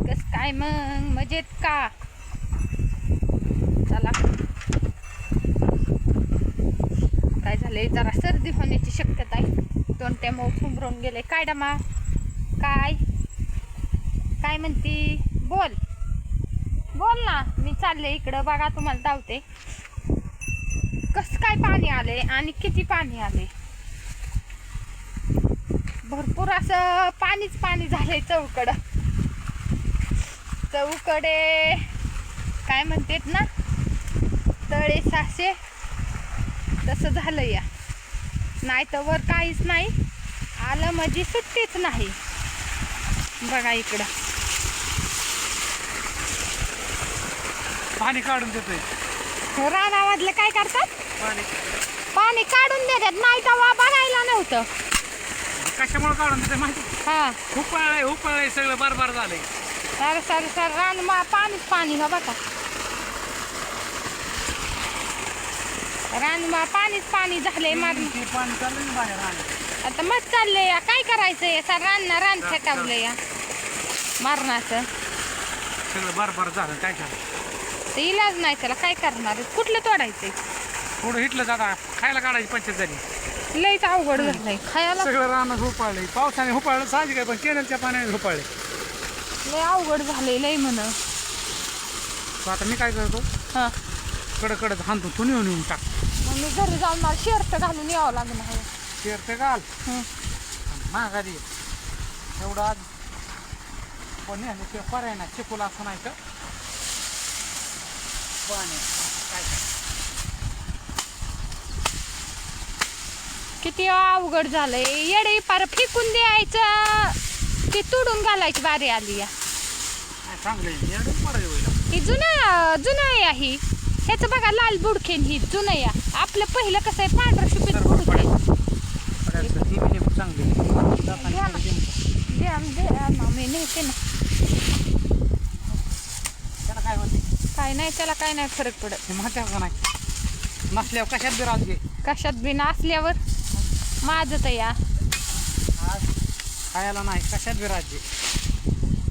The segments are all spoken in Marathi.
कस काय मग मजेत का? चला काय झालंय जरा सर्दी होण्याची शक्यता आहे. तोंडे मग फुंबरून गेले. काय डमा काय काय म्हणती? बोल बोल ना. मी चालले इकडं बघा तुम्हाला धावते. कस काय पाणी आले आणि किती पाणी आले? भरपूर असं पाणीच पाणी झालंय चौकडं. चौकडे काय म्हणतात ना, तळे सासे तसं झालं या. नाही तर वर काहीच नाही आलं म्हणजे सुट्टीच नाही. बघा इकडं पाणी काढून देतोय. रानामधलं काय करतात? पाणी पाणी काढून देतात. नाही तर बघायला नव्हतं. कशामुळे काढून देते माहिती? हा उपाळलंय सगळं बार झालंय. सर रान पाणीच पाणी. हो बघा रान पाणीच पाणी झालंय. मारून पाणी चाललंय ना बाहेर. आता मस्त चाललंय या. काय करायचंय? सर रान फेटावलंय या मारणाचं. सगळं बार झालं. काय झालं ते इलाज नाही त्याला. काय करणार? कुठलं तोडायचंय? थोडं हिटलं जाता खायला काढायची पंचायत झाली. लईच अवघड झालंय खायला. सगळं रानात उपाळलंय. पावसाने उपाळलं साहजिक आहे, पण केनलच्या पाण्याने उपाळले. लय अवघड झालंय लय म्हण. आता मी काय करतो, हा कडकडत हाणतो. तू नेऊन टाक. मग मी घरी जाऊन मला शर्ट घालून यावं लागणार. शेरते घाल माघारी एवढं आज पण ते पर्याय ना चिकूला असं नाही तर पाणी काय. किती अवघड झालंय. येडे पार फेकून द्यायचं की तोडून घालायची बारी आली या. चांगलं एवढं बरं होईल. ही जुनं या. ही ह्याचं बघा लाल बुडखेन. ही जुनं या. आपलं पहिलं कसं आहे पांढरं शुभीत बुडखेन. चांगली मी नेते ना. त्याला काय होते? काय नाही त्याला काय नाही फरक पडत. माहिती का नाही? नसल्यावर कशात बी राहू दे. कशात बी नसल्यावर माझं तर या आज खायला नाही कशात बी राज्य.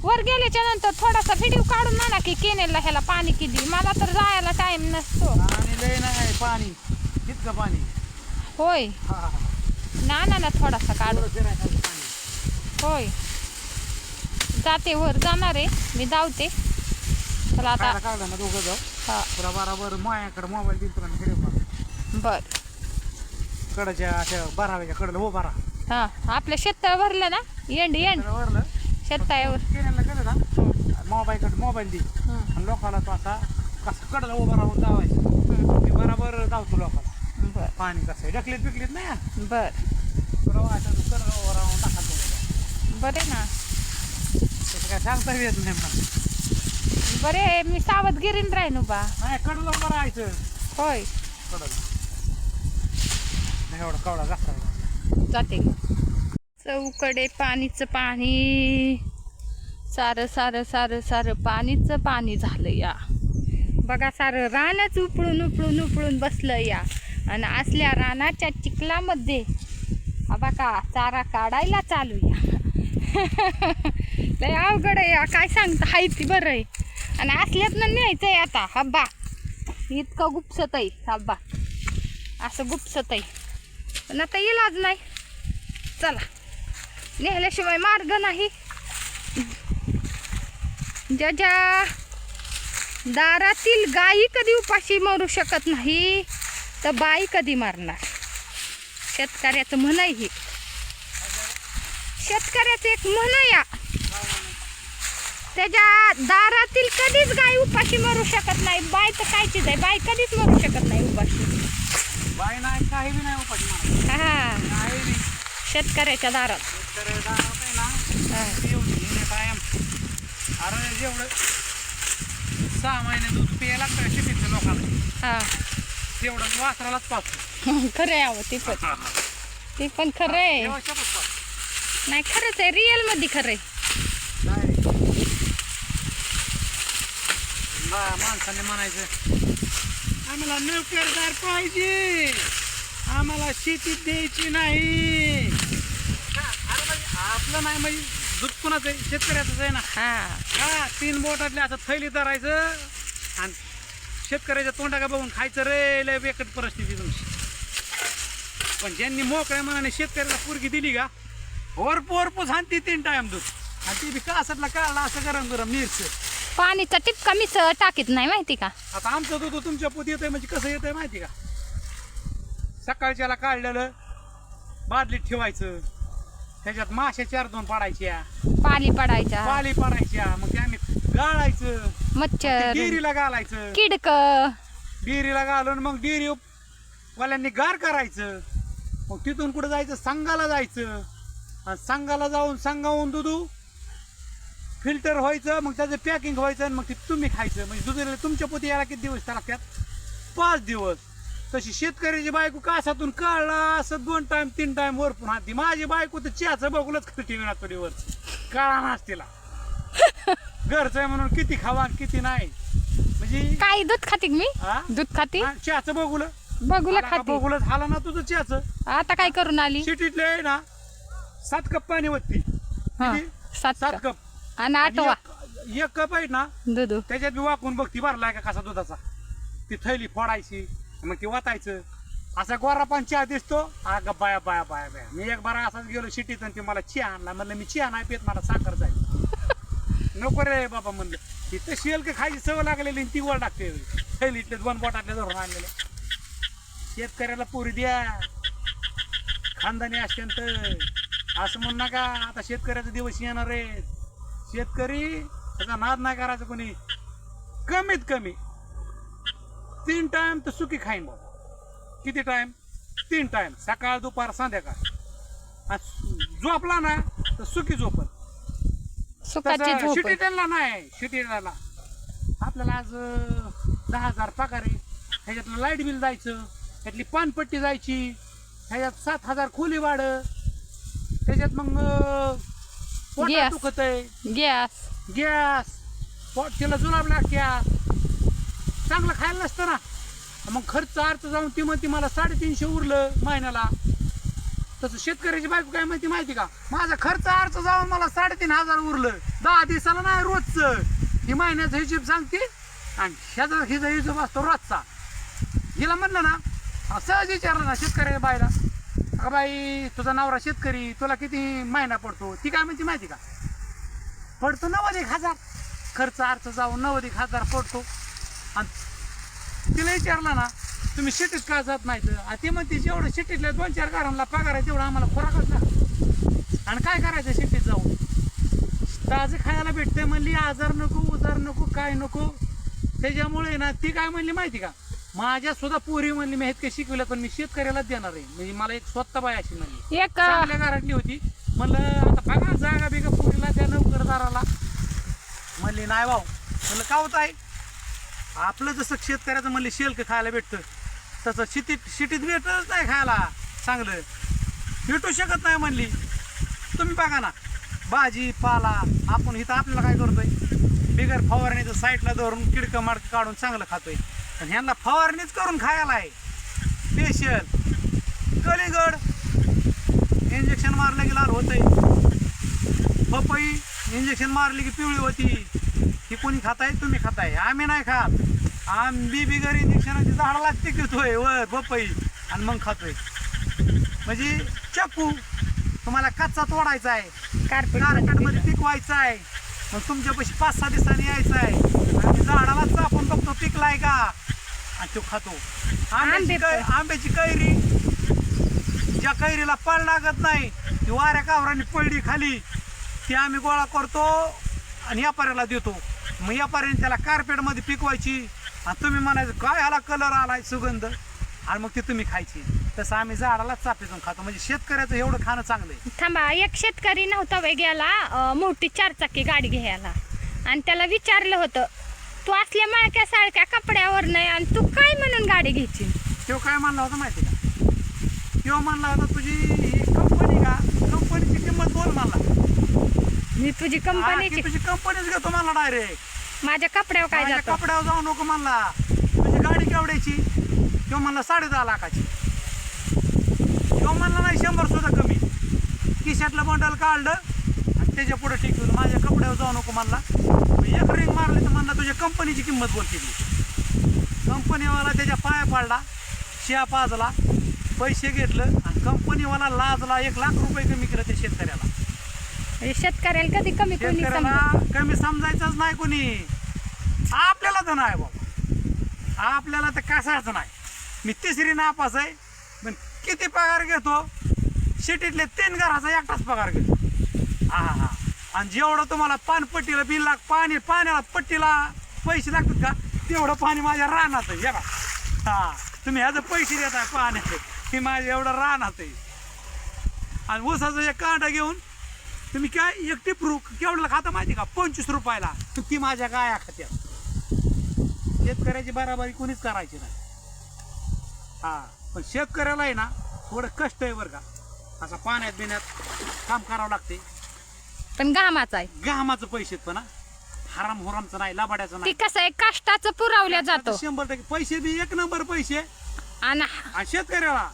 वर गेल्याच्या नंतर थोडासा व्हिडिओ काढून आणा की केनेलला ह्याला पाणी किती. मला तर जायला टाइम नसतो. आणि लय नाही पाणी इतकं पाणी. होय हा ना थोडासा काढून. फिरायचं पाणी. होय जाते वर जाणार आहे मी. धावते चला आता. खायला काढलं ना दोघं जाऊ. हा पुरा बराबर माझ्याकडे मोबाईल दिल तुला व्हिडिओ बर. कडच्या अशा बाराव्याच्या कडलं हो बारा हा आपल्या शेतावर भरलं ना. एंड वरलं शेतावर केण्याला गेलं ना मोबाईल दे आणि लोकांना तो असा कसं कडला उभा राहून जावायचं. ते बराबर जावतो लोकांना. बर पाणी कसं ढकलीत बिकलीत नाही. बर प्रवाहाचं कडला उभा राहून टाकायचं. बरे ना. तसं काय सांगता येत नाही मला. बरे मी सावधगिरीन राहीन उभा. नाही कडला उभं राहायचं. होय कडला एवढा कवडा घासायचा. जाते. चौकडे पाणीचं पाणी. सारं पाणीचं पाणी झालं या. बघा सारं रानच उपळून बसलं या. आणि असल्या रानाच्या चिखलामध्ये हा बघा चारा काढायला चालू या. लय अवघड आहे या. काय सांगता हाय ती बरं आहे. आणि असल्यातनं न्यायचंय आता. हब्बा इतकं गुपसत आहे. हब्बा असं गुपसत आहे. पण आता इलाज नाही. चला नेल्याशिवाय मार्ग नाही. ज्याच्या दारातील गायी कधी उपाशी मरू शकत नाही तर बाई कधी मारणार. शेतकऱ्याचं म्हण आहे हे. शेतकऱ्याचं एक म्हण या. त्याच्या दारातील कधीच गाय उपाशी मरू शकत नाही. बाई तर कायचीच आहे. बाई कधीच मरू शकत नाही उपाशी. बाई नाही काही बी नाही उपाशी मारायचं. हा काही बी शेतकऱ्याच्या दारात. शेतकऱ्याला आहे ना एवढी कायम. अरे जेवढं 6 महिने दूध प्यायला लागतं शेतीच्या लोकांना हा तेवढं वासरालाच पाहतो. खरं आहे अहो. ती पण खरं आहे. नाही खरंच आहे. रिअल मध्ये खरं आहे. माणसाने म्हणायचं आम्हाला नोकरदार पाहिजे, आम्हाला शेतीत द्यायची नाही. अरे आपलं नाही म्हणजे दूध कुणाचं आहे? शेतकऱ्याचंच आहे ना. हा हा 3 बोटातले असं थैली धरायचं आणि शेतकऱ्याच्या तोंडाकडे बघून खायचं रे. लय बेकट परिस्थिती तुमची. पण ज्यांनी मोकळ्या मनाने शेतकऱ्याला पोरगी दिली का वरपूस हाणती 3 टाइम दूध आणि ती बी कासातला काढला असं गरम गरम नीरस. पाणीचा टिपका मीच टाकीत नाही माहिती का. आता आमचं दूध तुमच्या पोत येतंय म्हणजे कसं येतंय माहिती का. सकाळच्याला काढलेलं बादलीत ठेवायचं, त्याच्यात माश्या 4-2 पाडायच्या, पाली पडायच्या, पाली पाडायच्या, मग ते आम्ही गाळायचं, मच्छर, डेअरीला घालायचं, किडक, डेअरीला घालून मग डेअरी वाल्यांनी गार करायचं. मग तिथून कुठं जायचं, संघाला जायचं आणि संघाला जाऊन संघाहून दूध फिल्टर व्हायचं, मग त्याचं पॅकिंग व्हायचं आणि मग ते तुम्ही खायचं. म्हणजे दुधाला तुमच्या पोती यायला किती दिवस लागतात? 5 दिवस. तशी शेतकऱ्याची बायको कासातून काढला असं 2 टाइम 3 टाइम वरपून हाती. माझी बायको तर चहाचं बघूनच ठेवणार तुडीवर काळा नाच तिला. घरचं आहे म्हणून किती खावा आणि किती नाही. म्हणजे काय दूध खाते मी, हा? दूध खाते, हा, चहाचं बघूलं बघूला खाते. बघूलच झालं ना तुझं चहाचं. आता काय करून आली. सिटीतले आहे ना 7 कप पाणी वरती. हा, 7 7 कप आणि 8वा एक कप आहे ना दूध. त्याच्यात बी वाकून बघ ती भरलाय का कसा दुधाचा. ती थैली फोडायची मग ती वाटायचं. असा गोरा पण चहा दिसतो. अगं बाया बाया बाया बाया. मी एक बारा असाच गेलो सिटीत आणि ते मला चहा आणला. म्हणलं मी चहा नाही पेत, मला साखर जाईल. नको रे बाबा म्हणलं. ती तशी का खायची सवय लागलेली ती वर टाकते थैलीतले 2 बोटातले धरून आणलेले. शेतकऱ्याला पोरी द्या खानदानी अत्यंत असं म्हणू नका. आता शेतकऱ्याचा दिवस येणार आहे. शेतकरी त्याचा नाद नाही करायचा कोणी. कमीत कमी 3 टाइम तर सुकी खाईन बाबा. किती टाइम? 3 टाइम, सकाळ दुपार संध्याकाळ. झोपला ना तर सुकी झोपत. सुखाची झोप. शिटीला नाही. शिटीला आपल्याला आज 10,000 पगार आहे. ह्याच्यातलं लाईट बिल जायचं, त्यातली पानपट्टी जायची, ह्याच्यात 7,000 खोली भाडं, त्याच्यात मग पोटात गॅस. दुखत आहे, गॅस, तिला जुलाब लागत्या. चांगलं खायला नसतं ना. मग खर्च अर्थ जाऊन ती म्हणते मला 350 उरलं महिन्याला. तसं शेतकऱ्याची बायको काय म्हणते माहिती का, माझा खर्च अर्थ जाऊन मला 3,500 उरलं. 10 दिवसाला नाही रोजचं. ही महिन्याचा हिशोब सांगते आणि ह्याचा हिशोब असतो रोजचा. हिला म्हणलं ना, सहज विचारलं ना शेतकऱ्याच्या बाईला, अगं बाई तुझा नवरा शेतकरी, तुला किती महिना पडतो? ती काय म्हणते माहिती का, पडतो 90,000 खर्च अर्थ जाऊन 90,000 पडतो. आणि तिला विचारलं ना तुम्ही शेतीत का जात नाही तर ते म्हणते जेवढं शेतीतल्या 2-4 घरांना पगार आहे तेवढं आम्हाला खोराकच लागतो. आणि काय करायचं शेतीत जाऊन? ताजं खायला भेटतंय म्हणली. आजार नको, उजार नको, काय नको. त्याच्यामुळे ना ती काय म्हणली माहिती का, माझ्या सुद्धा पोरी म्हणली मी इतके शिकवलं पण मी शेतकऱ्यालाच देणार आहे. म्हणजे मला एक स्वतः बाई अशी म्हणली, एक चांगल्या घरातली होती. म्हणलं आता बघा जागा बिगा पोरीला त्या नोकरदाराला. म्हणली नाही भाऊ. म्हणलं का होत आहे आपलं जसं शेतकऱ्याचं म्हणले शेल्क खायला भेटतं तसं शिटीत भेटतच नाही खायला चांगलं. भेटू शकत नाही म्हणली. तुम्ही बघा ना भाजी पाला आपण इथं आपल्याला काय करतोय, बिगर फवारणीचं साईडला धरून किडकं माडकं काढून चांगलं खातोय. पण ह्यांना फवारणीच करून खायला आहे स्पेशल. कलिंगड इंजेक्शन मारलं की लाल होतंय, पपई इंजेक्शन मारली की पिवळी होती. ही कोणी खाताय? तुम्ही खाताय. आम्ही नाही खात. आम्ही बिगर इंजेक्शनाची झाडाला टिकतोय वर पपई आणि मग खातोय. म्हणजे चक्कू तुम्हाला कच्चा तोडायचा आहे, कारपेटमध्ये पिकवायचा आहे. मग तुमच्यापाशी 5-6 दिवसांनी यायचं आहे आणि झाडालाच आपण बघतो पिकलाय का आणि तो खातो. आंब्याची कैरी, ज्या कैरीला पळ लागत नाही ती वाऱ्या कावरांनी पडली खाली, ती आम्ही गोळा करतो आणि व्यापाऱ्याला देतो. मग व्यापाऱ्याने त्याला कार्पेटमध्ये पिकवायची आणि तुम्ही म्हणायचं काय ह्याला कलर आलाय सुगंध आणि मग ती तुम्ही खायची. तसं आम्ही झाडालाच चापेतून खातो. म्हणजे शेतकऱ्याचं एवढं खाणं चांगलं आहे. थांबा, एक शेतकरी नव्हता वय गेला मोठी 4 चाकी गाडी घ्यायला आणि त्याला विचारलं होतं तू असल्या माळक्या साळक्या कपड्यावर नाही आणि तू काय म्हणून गाडी घ्यायची. तो काय म्हणला होता माहिती का, तो म्हणला होता तुझी कंपनी का, कंपनीची किंमत बोल म्हणला. मी तुझी कंपनीची, तुझी कंपनीच घेतो म्हणला डायरेक्ट. माझ्या कपड्यावर काय जातो? कपड्यावर जाऊ नको म्हणला. तुझी गाडी केवढ्याची? तो म्हणला 10.5 लाखाची. तो म्हणला नाही 100 सुद्धा कमी. खिशातलं बंडल काढलं आणि त्याच्या पुढे ठीक होईल. माझ्या कपड्यावर जाऊ नको म्हणला. एक रिंग मारली तर म्हणला तुझ्या कंपनीची किंमत बोलते मी. कंपनीवाला त्याच्या पाया पाडला, शिया पाजला, पैसे घेतलं आणि कंपनीवाला लाजला. 1 लाख रुपये कमी केलं त्या शेतकऱ्याला. म्हणजे शेतकऱ्याला कधी कमी कोणी शेतकऱ्याला समजत. कमी समजायचंच नाही कोणी. आपल्याला तर नाही बाबा, आपल्याला तर कसाच नाही. मी 3री नापास आहे, पण किती पगार घेतो? शेतीतले 3 घराचा एकटाच पगार घेतो. हा. आणि जेवढं तुम्हाला पानपट्टीला बिल पाण्याला पट्टीला पैसे लागतात का, तेवढं पाणी माझ्या रानात आहे. बघा, हा तुम्ही ह्याचं पैसे देताय पाण्याचे, हे माझ्या एवढं रानात आहे. आणि ऊसाचं एक कांडा घेऊन तुम्ही काय एक टिपरू केवढ्याला खाता माहिती का? 25 रुपयाला. ती माझ्या गाया खात्यात. शेतकऱ्याची बराबरी कोणीच करायची नाही. हा, पण शेतकऱ्याला आहे ना थोडं कष्ट आहे बरं का. असं पाण्यात बिण्यात काम करावं लागते. पण घामाचा आहे. घामाचं पैसे पण हराम होरामचं नाही, लाबाड्याचं ती नाही. कसं आहे, कष्टाचं पुरवल्या जातो. 100% पैसे बी 1 नंबर पैसे. आणि आणि शेतकऱ्याला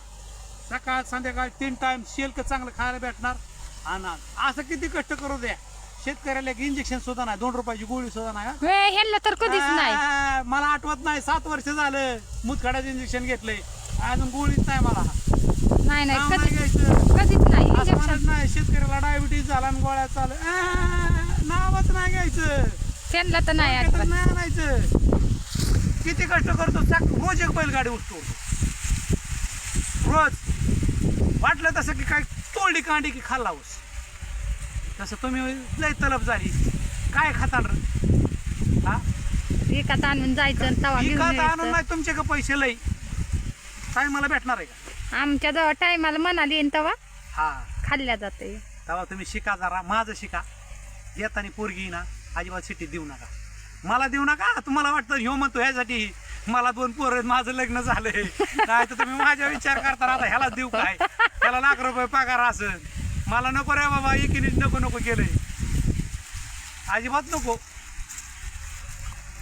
सकाळ संध्याकाळ 3 टाइम शेल्क चांगलं खायला भेटणार. आणि असं किती कष्ट करू द्या, शेतकऱ्याला एक इंजेक्शन सुद्धा नाही, 2 रुपयाची गोळी सुद्धा नाही. ह्याला तर कधीच नाही. मला आठवत नाही, 7 वर्ष झालं मुतखड्याचं इंजेक्शन घेतलंय, अजून गोळीच नाही मला. नाही नाव कधी नाही घ्यायचं. कधीच नाही असं इंजेक्शन. म्हणत नाही शेतकऱ्याला डायबिटीज झाला आणि गोळ्या चालू, नावच नाही घ्यायचं. त्यांना तर नाही डोक्यातच आठवत. नाही आणायचं. किती कष्ट करतो, रोज एक बैलगाडी उठतो रोज. वाटलं तसं की काय तोडली कांडी की खाल्ला ऊस, तसं तुम्ही लय तलब झाली. काय खाताल रे? हा, एकात आणून जायचं आणि तवा घेऊन आणून यायचं. नाही तुमचे का पैसे लय काय मला भेटणार आहे का? आमच्या जवळ टायमाला म्हणाली येईन तेव्हा हा, खाल्ल्या जाते. तेव्हा तुम्ही शिका जरा, माझं शिका. येताना पोरगी ना अजिबात सिटीत देऊ नका, मला देऊ नका. तुम्हाला वाटतं ह्यो म्हणतो ह्यासाठी मला 2 पोरं आहेत, माझं लग्न झालंय, नाही तर तुम्ही माझ्या विचार करता आता ह्याला देऊ काय, ह्याला लाख रुपये पगार असेल, मला नको रे बाबा, एकीनेच नको केलंय. अजिबात नको.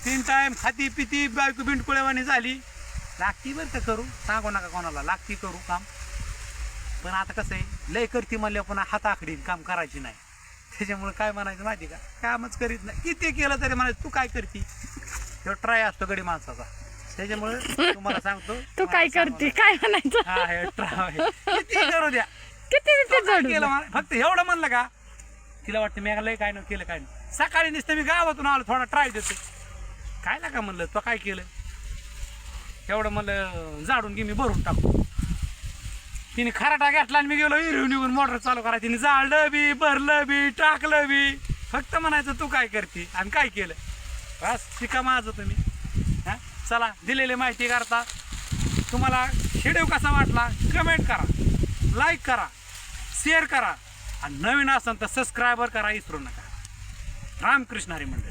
3 टाइम खाती पिती बायको बिंडकुळेवाणी झाली. लागती बरं का करू, सांगू नका कोणाला, लागती करू काम. पण आता कसं आहे, लय करती म्हणल्या पुन्हा हाताखडीन काम करायची नाही. त्याच्यामुळे काय म्हणायचं माहिती का, कामच करीत नाही. किती केलं तरी म्हणायचं तू काय करती. तेव्हा ट्राय असतो गडी माणसाचा. त्याच्यामुळे तुम्हाला सांगतो, तू काय करते काय म्हणायचं. हा हे ट्राय किती करू द्या. किती तो काय जोडू केलं फक्त एवढं म्हणलं का, तिला वाटतं मी लय काय न केलं काय नाही. सकाळी नुसतं मी गावातून आलो, थोडा ट्राय देतो. काय ना का म्हणलं तो काय केलं, एवढं म्हणलं जाडून घे मी भरून टाकू. तिने खराटा घेतला आणि मी गेलो हिरवी निघून मोटर चालू करायची. तिने जाळलं बी, भरलं बी, टाकलं बी. फक्त म्हणायचं तू काय करते आणि काय केलं. बस शिका माझं तुम्ही. हां, चला, दिलेली माहिती करता. तुम्हाला व्हिडिओ कसा वाटला कमेंट करा, लाईक करा, शेअर करा आणि नवीन असेल तर सबस्क्रायबर करा विसरू नका. रामकृष्ण हरी मंडळ.